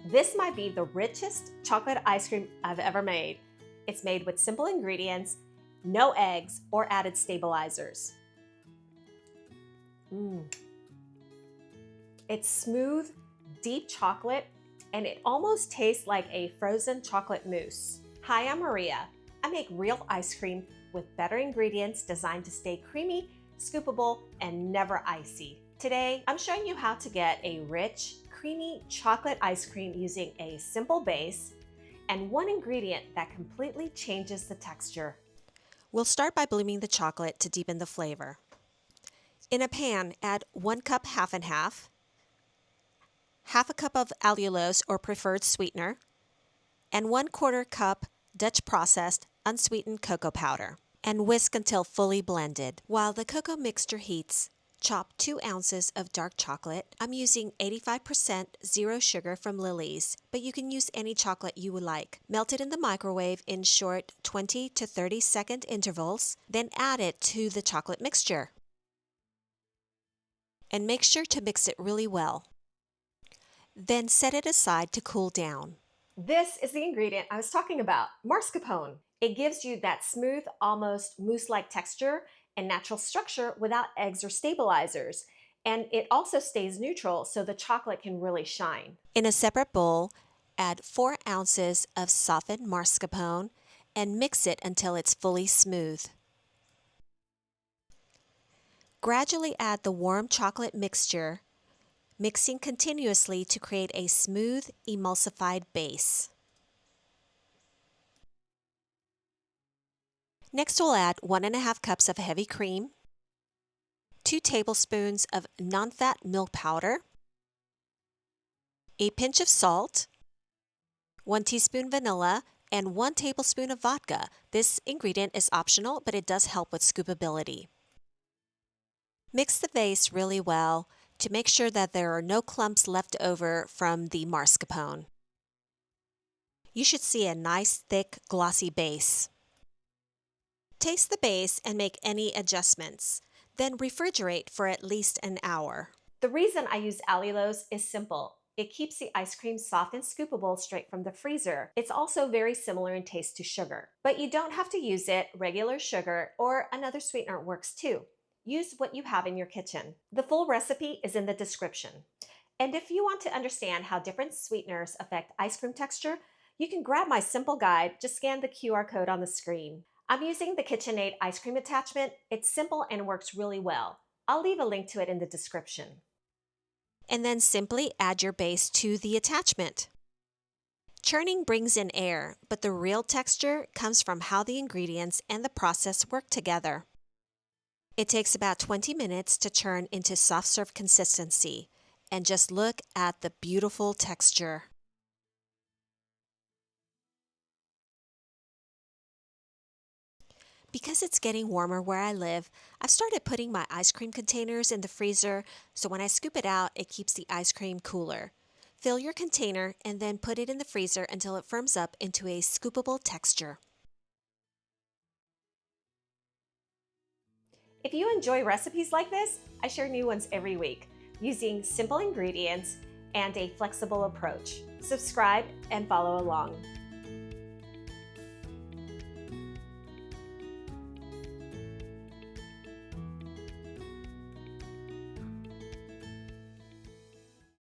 This might be the richest chocolate ice cream I've ever made. It's made with simple ingredients, no eggs or added stabilizers. It's smooth, deep chocolate, and it almost tastes like a frozen chocolate mousse. Hi, I'm Maria. I make real ice cream with better ingredients designed to stay creamy, scoopable, and never icy. Today, I'm showing you how to get a rich, creamy chocolate ice cream using a simple base and one ingredient that completely changes the texture. We'll start by blooming the chocolate to deepen the flavor. In a pan, add 1 cup half and half a cup of allulose or preferred sweetener, and 1/4 cup Dutch processed unsweetened cocoa powder, and whisk until fully blended. While the cocoa mixture heats, chop 2 ounces of dark chocolate. I'm using 85% zero sugar from Lily's, but you can use any chocolate you would like. Melt it in the microwave in short 20 to 30 second intervals, then add it to the chocolate mixture. And make sure to mix it really well. Then set it aside to cool down. This is the ingredient I was talking about, mascarpone. It gives you that smooth, almost mousse-like texture and natural structure without eggs or stabilizers. And it also stays neutral so the chocolate can really shine. In a separate bowl, add 4 ounces of softened mascarpone and mix it until it's fully smooth. Gradually add the warm chocolate mixture, mixing continuously to create a smooth, emulsified base. Next, we'll add 1½ cups of heavy cream, 2 tablespoons of nonfat milk powder, a pinch of salt, 1 teaspoon vanilla, and 1 tablespoon of vodka. This ingredient is optional, but it does help with scoopability. Mix the base really well to make sure that there are no clumps left over from the mascarpone. You should see a nice, thick, glossy base. Taste the base and make any adjustments. Then refrigerate for at least an hour. The reason I use allulose is simple. It keeps the ice cream soft and scoopable straight from the freezer. It's also very similar in taste to sugar. But you don't have to use it. Regular sugar or another sweetener works too. Use what you have in your kitchen. The full recipe is in the description. And if you want to understand how different sweeteners affect ice cream texture, you can grab my simple guide. Just scan the QR code on the screen. I'm using the KitchenAid ice cream attachment. It's simple and works really well. I'll leave a link to it in the description. And then simply add your base to the attachment. Churning brings in air, but the real texture comes from how the ingredients and the process work together. It takes about 20 minutes to churn into soft serve consistency, and just look at the beautiful texture. Because it's getting warmer where I live, I've started putting my ice cream containers in the freezer, so when I scoop it out, it keeps the ice cream cooler. Fill your container and then put it in the freezer until it firms up into a scoopable texture. If you enjoy recipes like this, I share new ones every week using simple ingredients and a flexible approach. Subscribe and follow along.